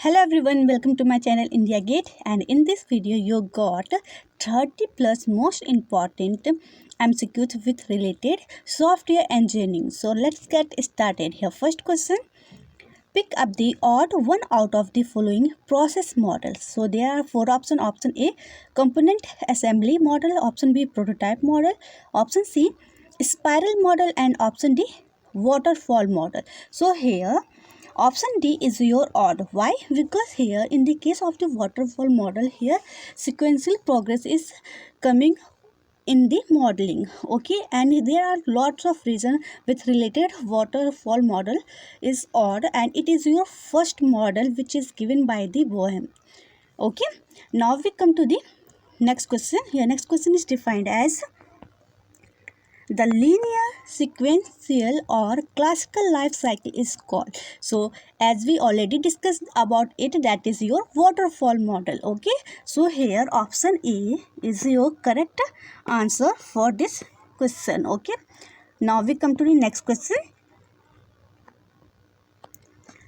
Hello everyone, welcome to my channel India Gate, and in this video you got 30 plus most important MCQs with related software engineering. So let's get started. Here first question, pick up the odd one out of the following process models. So there are four options. Option A, component assembly model. Option B, prototype model. Option C, spiral model, and option D, waterfall model. So here option D is your odd. Why? Because here in the case of the waterfall model, here sequential progress is coming in the modeling. Okay, and there are lots of reasons with related waterfall model is odd, and it is your first model which is given by the Boehm. Okay, now we come to the next question. Here next question is defined as the linear sequential or classical life cycle is called. So as we already discussed about it, that is your waterfall model. Okay, so here option A is your correct answer for this question. Okay, now we come to the next question.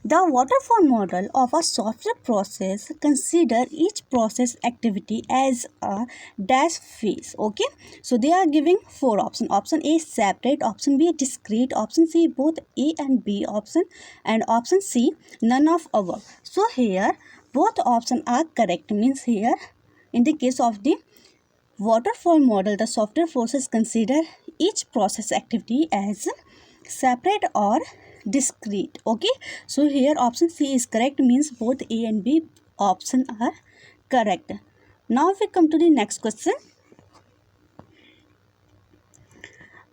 The waterfall model of a software process consider each process activity as a dash phase. Okay, so they are giving four options. Option A, separate. Option B, discrete. Option C, both A and B option, and option C, none of above. So here both options are correct. Means here in the case of the waterfall model, the software process consider each process activity as separate or discrete. Okay, so here option C is correct, means both A and B option are correct. Now we come to the next question.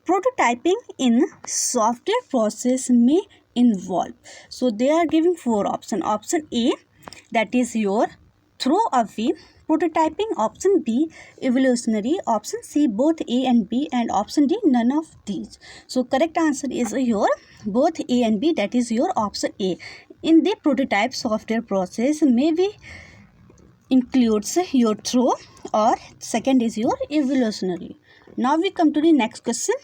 Prototyping in software process may involve. So they are giving four options. Option A, that is your throw away prototyping. Option B, evolutionary. Option C, both A and B, and option D, none of these. So correct answer is your both A and B, that is your option A. In the prototype software process maybe includes your throw, or second is your evolutionary. Now we come to the next question.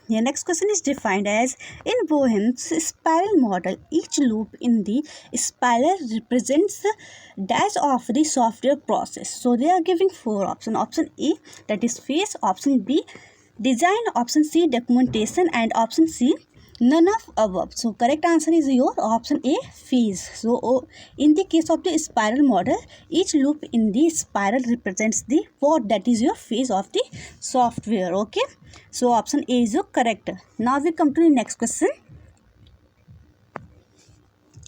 The next question is defined as, in Boehm's spiral model, each loop in the spiral represents the dash of the software process. So they are giving four options. Option A, that is phase. Option B, design. Option C, documentation, and option C, none of above. So correct answer is your option A, phase. So in the case of the spiral model, each loop in the spiral represents the what, that is your phase of the software. Okay, so option A is your correct. Now we come to the next question.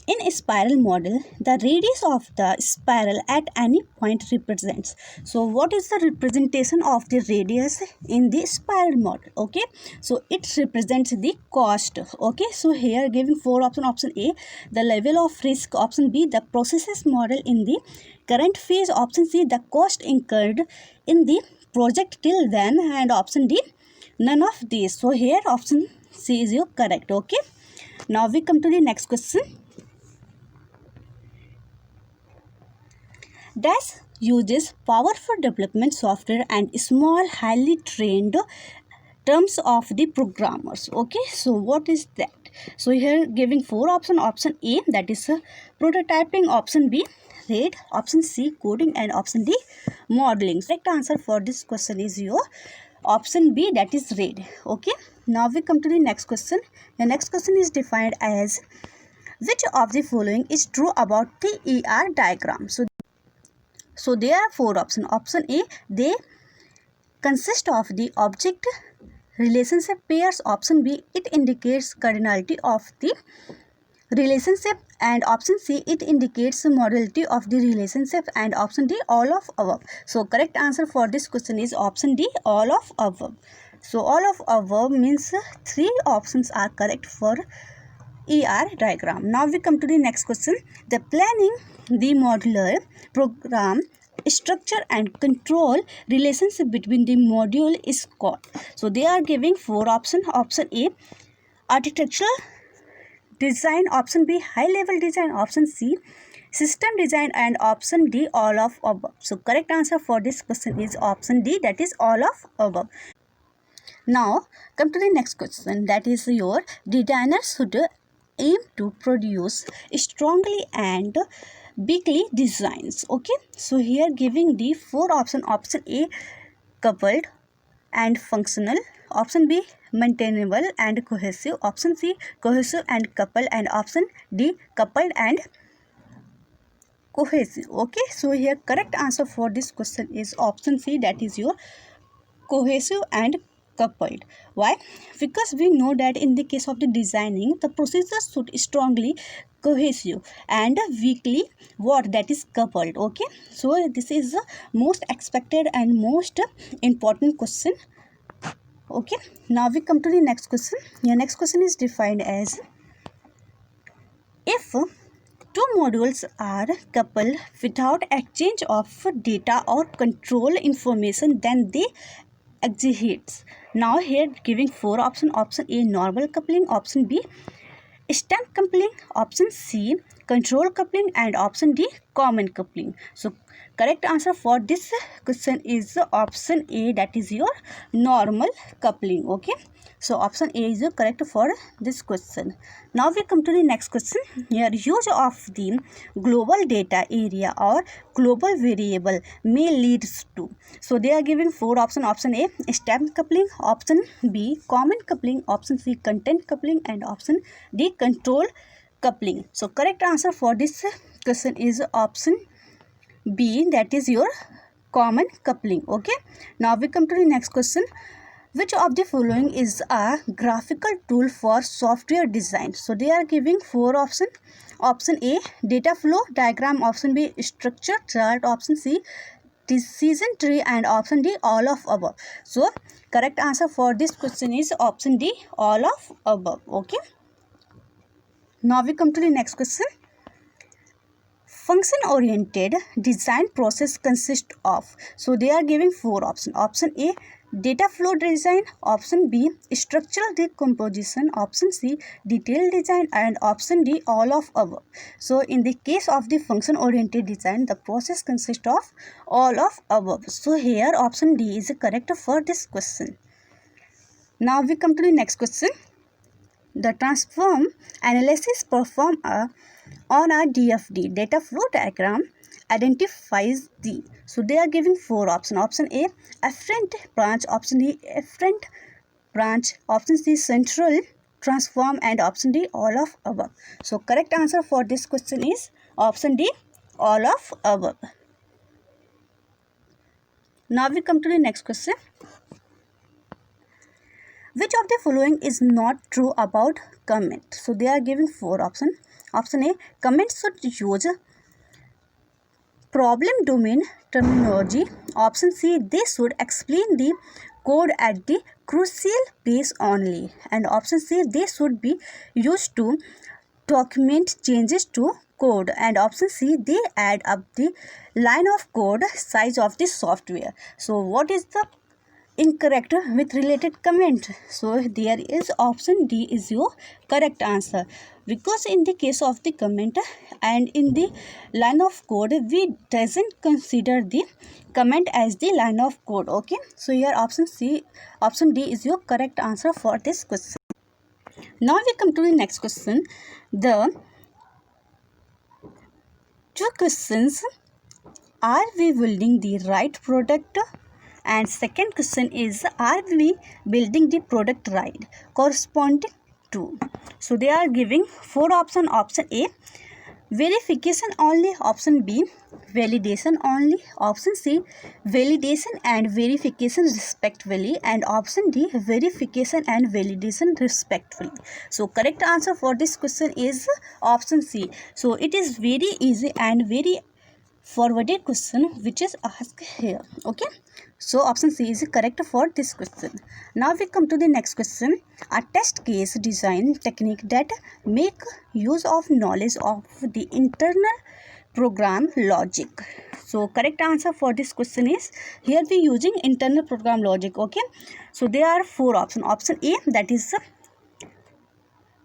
In a spiral model, the radius of the spiral at any point represents. So what is the representation of the radius in the spiral model? Okay, so it represents the cost. Okay, so here giving four options. Option A, the level of risk. Option B, the processes model in the current phase. Option C, the cost incurred in the project till then, and option D, none of these. So here option C is your correct. Okay, now we come to the next question. Dash uses powerful development software and small highly trained terms of the programmers. Okay, so what is that? So here giving four options. Option A, that is prototyping. Option B, RAID. Option C, coding, and option D, modeling. Correct answer for this question is your option B, that is RAID. Okay, now we come to the next question. The next question is defined as, which of the following is true about TER diagram? So there are four options. Option A, they consist of the object relationship pairs. Option B, it indicates cardinality of the relationship, and option C, it indicates the modality of the relationship, and option D, all of above. So correct answer for this question is option D, all of above. So all of above means three options are correct for ER diagram. Now we come to the next question. The planning the modular program structure and control relationship between the module is called. So they are giving four options. Option A, architectural design. Option B, high level design. Option C, system design, and option D, all of above. So correct answer for this question is option D, that is all of above. Now come to the next question, that is your designer should aim to produce strongly and bigly designs. Okay, so here giving the four option. Option A, coupled and functional. Option B, maintainable and cohesive. Option C, cohesive and coupled. And option D, coupled and cohesive. Okay, so here correct answer for this question is option C, that is your cohesive and coupled. Why? Because we know that in the case of the designing, the procedure should strongly cohesive and weakly what, that is coupled. Okay, so this is the most expected and most important question. Okay, now we come to the next question. Your next question is defined as, if two modules are coupled without exchange of data or control information, then they exist. Now here giving four options. Option A, normal coupling. Option B, stamp coupling. Option C, control coupling. And option D, common coupling. So correct answer for this question is option A, that is your normal coupling. Okay, so option A is correct for this question. Now we come to the next question. Here, use of the global data area or global variable may leads to. So they are giving four options. Option A, stamp coupling. Option B, common coupling. Option C, content coupling. And option D, control coupling. So correct answer for this question is option B, that is your common coupling. Okay, now we come to the next question. Which of the following is a graphical tool for software design? So they are giving four options. Option A, data flow diagram. Option B, structure chart. Option C, decision tree. And option D, all of above. So correct answer for this question is option D, all of above. Okay, now we come to the next question. Function oriented design process consists of. So they are giving four options. Option A, data flow design. Option B, structural decomposition. Option C, detailed design. And option D, all of above. So in the case of the function oriented design, the process consists of all of above. So here option D is correct for this question. Now we come to the next question. The transform analysis performed on a DFD, data flow diagram, identifies the. So they are giving four options. Option A, afferent branch. Option D, efferent branch. Option C, central transform. And option D, all of above. So correct answer for this question is option D, all of above. Now we come to the next question. Which of the following is not true about comment? So they are giving four options. Option A, comments should use problem domain terminology. Option C, they should explain the code at the crucial place only. And option C, they should be used to document changes to code. And option C, they add up the line of code size of the software. So what is the incorrect with related comment? So there is option D is your correct answer, because in the case of the comment and in the line of code, we doesn't consider the comment as the line of code. Okay, so here option D is your correct answer for this question. Now we come to the next question. The two questions, are we building the right product? And second question is, are we building the product right, corresponding to. So they are giving four options. Option A, verification only. Option B, validation only. Option C, validation and verification respectively. And option D, verification and validation respectively. So correct answer for this question is option C. So it is very easy and very forwarded question which is asked here. Okay, so option C is correct for this question. Now we come to the next question. A test case design technique that make use of knowledge of the internal program logic. So correct answer for this question is, here we using internal program logic. Okay, so there are four options. Option A, that is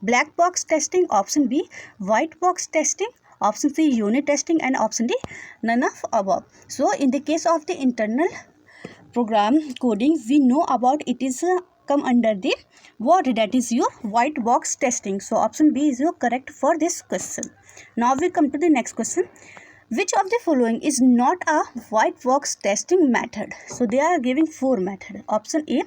black box testing. Option B, white box testing. Option C, unit testing. And option D, none of above. So in the case of the internal program coding, we know about it is come under the what? That is your white box testing. So option B is your correct for this question. Now we come to the next question. Which of the following is not a white box testing method? So they are giving four methods. Option A,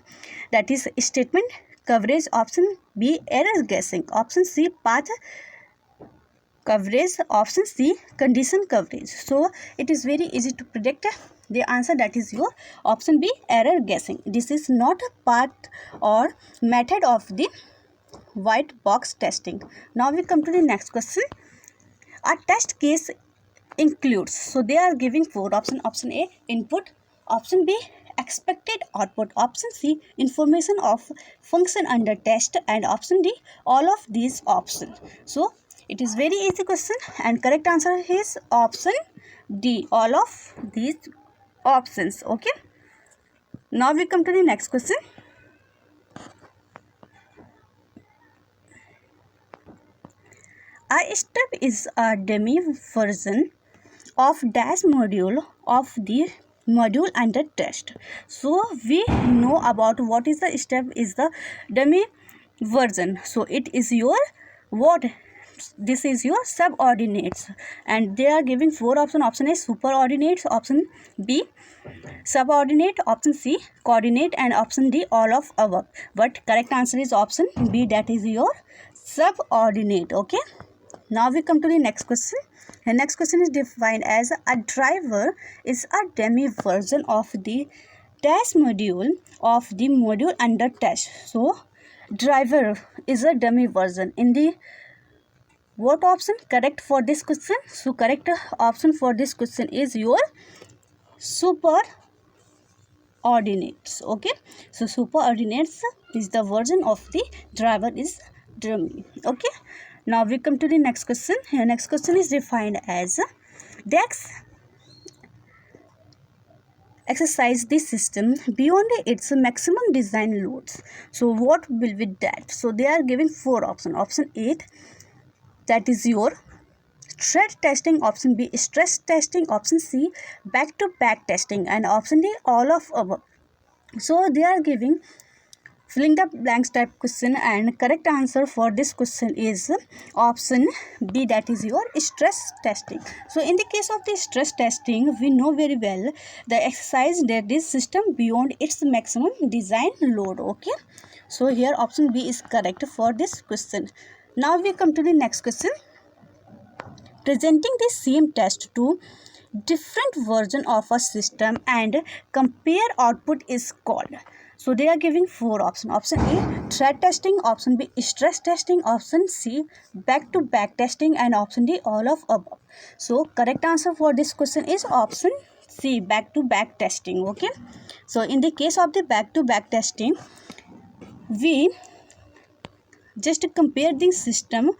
that is statement coverage. Option B, error guessing. Option C, path coverage. Option C, condition coverage. So it is very easy to predict the answer, that is your option B, error guessing. This is not a part or method of the white box testing. Now we come to the next question. A test case includes, so they are giving four options. Option A, input. Option B, expected output. Option C, information of function under test. And option D, all of these options. So it is very easy question, and correct answer is option D, all of these options. Okay, now we come to the next question. A step is a dummy version of dash module of the module under test. So we know about what is the step is the dummy version. So it is your what? This is your subordinates, and they are giving four options. Option A, superordinates. Option B, subordinate. Option C, coordinate. And option D, all of above. But correct answer is option B, that is your subordinate. Okay, now we come to the next question. The next question is defined as a driver is a dummy version of the test module of the module under test. So driver is a dummy version. In the what option correct for this question? So correct option for this question is your superordinates. Okay, so superordinates is the version of the driver is dummy. Okay, now we come to the next question. The next question is defined as DEX exercise the system beyond its maximum design loads. So what will be that? So they are giving four options. Option A, that is your thread testing. Option B, stress testing. Option C, back-to-back testing. And option D, all of above. So they are giving filling the blanks type question, and correct answer for this question is option B, that is your stress testing. So in the case of the stress testing, we know very well the exercise that is system beyond its maximum design load. Okay, so here option B is correct for this question. Now we come to the next question. Presenting the same test to different version of a system and compare output is called. So they are giving four options. Option A, thread testing. Option B, stress testing. Option C, back-to-back testing. And option D, all of above. So correct answer for this question is option C, back-to-back testing. Okay, so in the case of the back-to-back testing, we just compare the system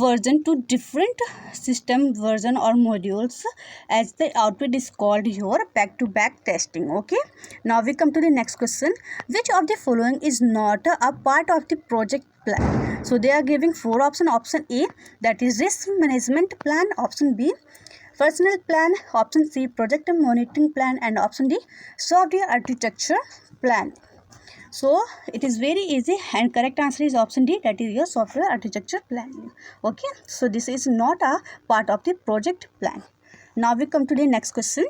version to different system version or modules, as the output is called your back-to-back testing. Okay, now we come to the next question. Which of the following is not a part of the project plan? So they are giving four options. Option A, that is risk management plan. Option B, personnel plan. Option C, project monitoring plan. And option D, software architecture plan. So it is very easy, and correct answer is option D, that is your software architecture planning. Okay, so this is not a part of the project plan. Now we come to the next question.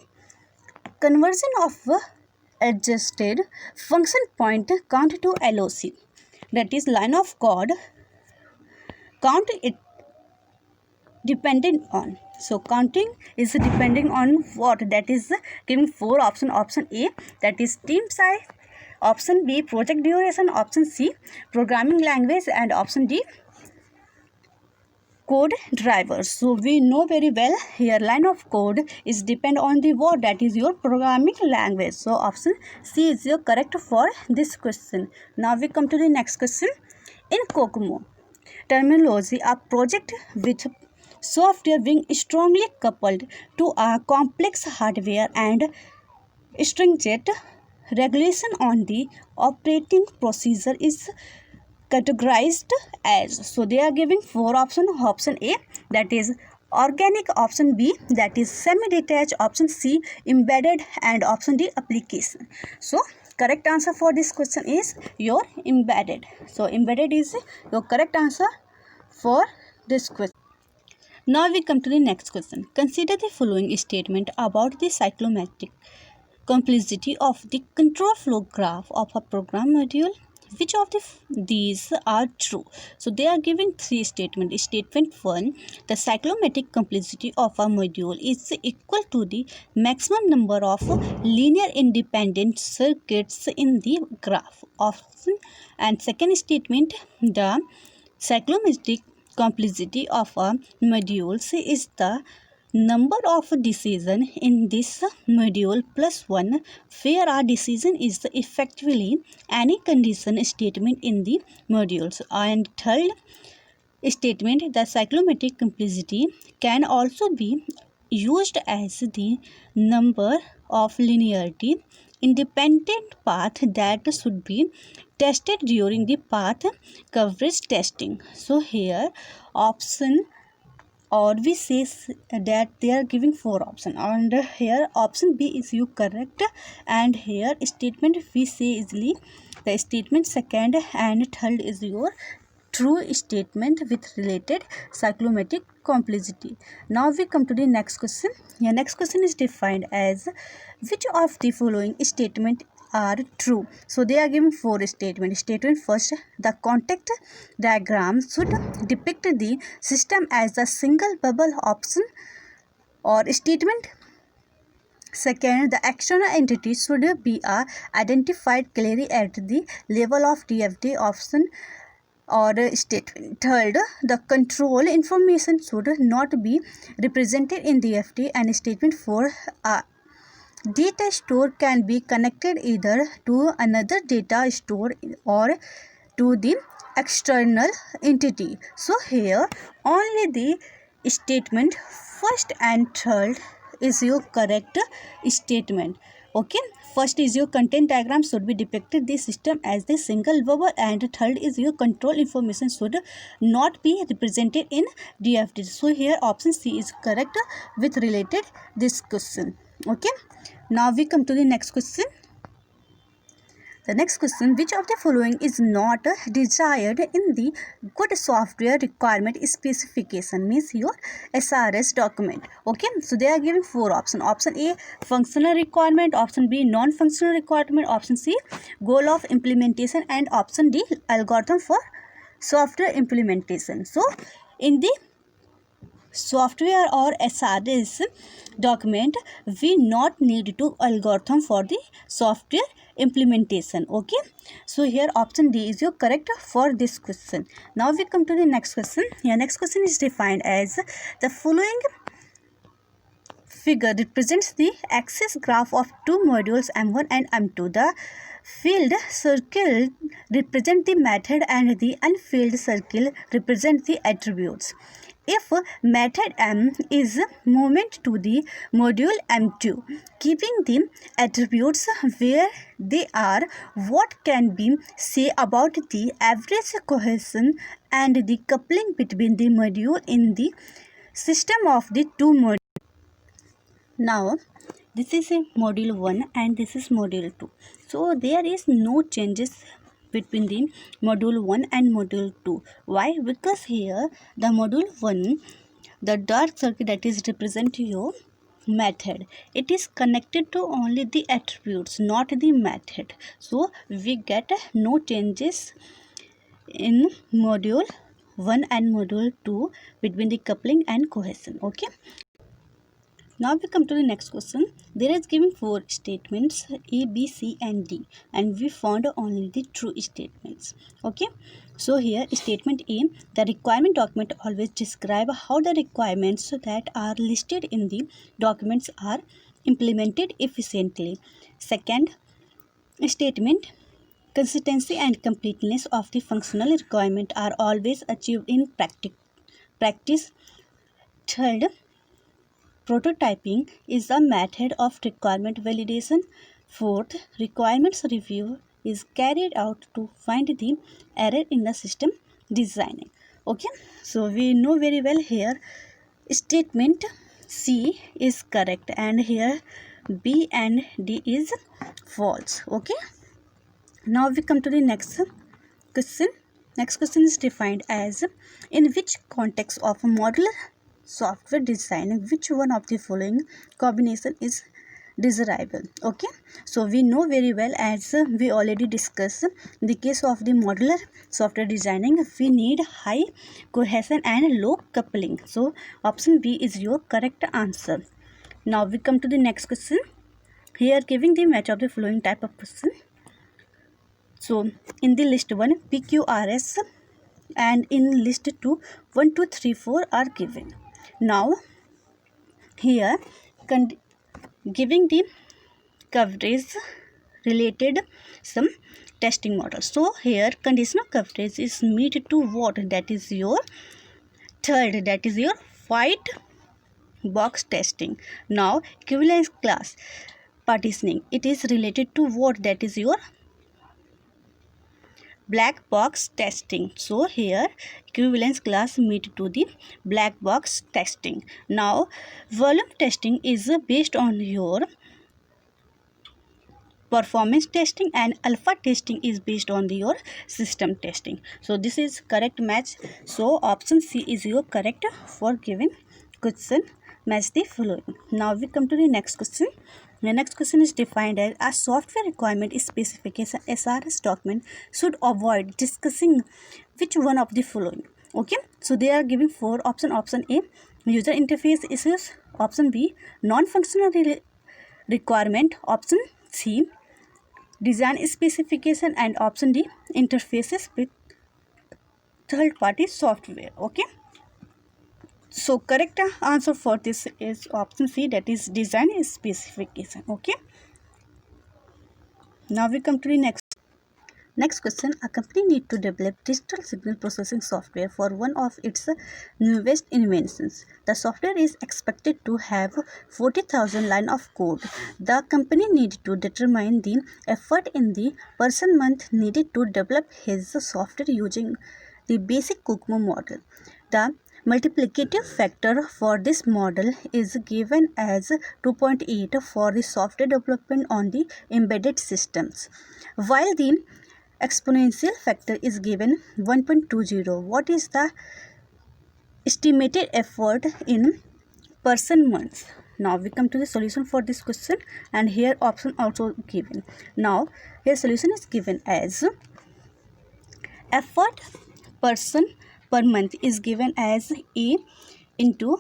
Conversion of adjusted function point count to LOC, that is line of code count, it dependent on. So counting is depending on what? That is giving four options. Option A, that is team size. Option B, project duration. Option C, programming language. And option D, code drivers. So we know very well here line of code is depend on the what? That is your programming language. So option C is your correct for this question. Now we come to the next question. In COCOMO terminology, a project with software being strongly coupled to a complex hardware and stringent regulation on the operating procedure is categorized as. So they are giving four options. Option A, that is organic. Option B, that is semi-detached. Option C, embedded. And option D, application. So correct answer for this question is your embedded. So embedded is your correct answer for this question. Now we come to the next question. Consider the following statement about the cyclomatic complexity of the control flow graph of a program module. Which of these are true? So they are giving three statements. Statement 1, the cyclomatic complexity of a module is equal to the maximum number of linear independent circuits in the graph. And second statement, the cyclomatic complexity of a module is the number of decision in this module plus 1, where our decision is effectively any condition statement in the modules. And third statement, the cyclomatic complexity can also be used as the number of linearity independent path that should be tested during the path coverage testing. So here option, or we say that they are giving four options, and here option B is you correct, and here statement we say easily the statement second and third is your true statement with related cyclomatic complexity. Now we come to the next question. The next question is defined as which of the following statement are true. So they are given four statements. Statement first, the contact diagram should depict the system as a single bubble option. Or statement second, the external entity should be identified clearly at the level of DFT option. Or statement third, the control information should not be represented in DFT. And statement 4, data store can be connected either to another data store or to the external entity. So here only the statement first and third is your correct statement. Okay, first is your content diagram should be depicted the system as the single bubble, and third is your control information should not be represented in DFT. So here option C is correct with related this question. Okay, now we come to the next question. The next question, which of the following is not desired in the good software requirement specification, means your SRS document. Okay, so they are giving four options. Option A, functional requirement. Option B, non-functional requirement. Option C, goal of implementation. And option D, algorithm for software implementation. So in the software or SRS document, we not need to algorithm for the software implementation. Okay, so here option D is your correct for this question. Now we come to the next question. Your next question is defined as the following figure represents the axis graph of two modules M1 and M2. The filled circle represent the method and the unfilled circle represent the attributes. If method M is movement to the module M2, keeping the attributes where they are, what can be say about the average cohesion and the coupling between the module in the system of the two modules? Now this is a module 1 and this is module 2. So there is no changes between the module 1 and module 2. Why? Because here the module 1, the dark circle that is represent your method, it is connected to only the attributes, not the method. So we get no changes in module 1 and module 2 between the coupling and cohesion. Okay, now we come to the next question. There is given four statements A, B, C and D, and we found only the true statements. Okay, so here statement A, the requirement document always describe how the requirements that are listed in the documents are implemented efficiently. Second statement, consistency and completeness of the functional requirement are always achieved in practice. Third, prototyping is a method of requirement validation. Fourth, requirements review is carried out to find the error in the system designing. Okay, so we know very well here statement C is correct and here B and D is false. Okay, Now we come to the next question. Next question is defined as, in which context of a modular software design, which one of the following combination is desirable? Okay, so we know very well, as we already discussed, in the case of the modular software designing, we need high cohesion and low coupling. So option B is your correct answer. Now we come to the next question. Here giving the match of the following type of question. So in the list 1, PQRS, and in list 2, 1, 2, 3, 4 are given. Now here giving the coverage related some testing model. So here conditional coverage is meet to what? That is your third, that is your white box testing. Now equivalence class partitioning, it is related to what? That is your black box testing. So here equivalence class meet to the black box testing. Now volume testing is based on your performance testing, and alpha testing is based on your system testing. So this is correct match. So option C is your correct for given question. Match the following. Now we come to the next question. The next question is defined as, a software requirement specification SRS document should avoid discussing which one of the following. Okay, so they are giving four option. Option A, user interface issues. Option B, non-functional requirement. Option C, design specification, and option D, interfaces with third party software. Okay, so correct answer for this is option C, that is design specification. Okay, now we come to the next question. A company need to develop digital signal processing software for one of its newest inventions. The software is expected to have 40,000 lines of code. The company need to determine the effort in the person month needed to develop his software using the basic COCOMO model. The multiplicative factor for this model is given as 2.8 for the software development on the embedded systems, while the exponential factor is given 1.20. What is the estimated effort in person months? Now we come to the solution for this question, and here option also given. Now here solution is given as, effort person per month is given as A into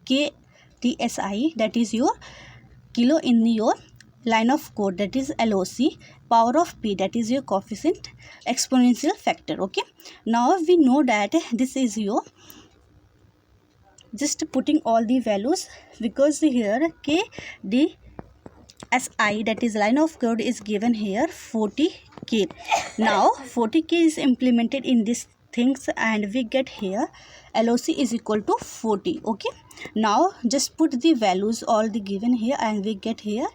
KTSI, that is your kilo in your line of code, that is LOC, power of P, that is your coefficient exponential factor. Okay, now we know that this is your just putting all the values, because here KDSI, that is line of code, is given here 40k. Now 40k is implemented in this things, and we get here LOC is equal to 40. Okay, now just put the values all the given here, and we get here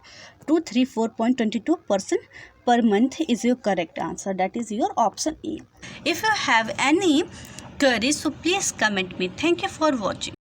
234.22% per month is your correct answer. That is your option A. If you have any queries, so please comment me. Thank you for watching.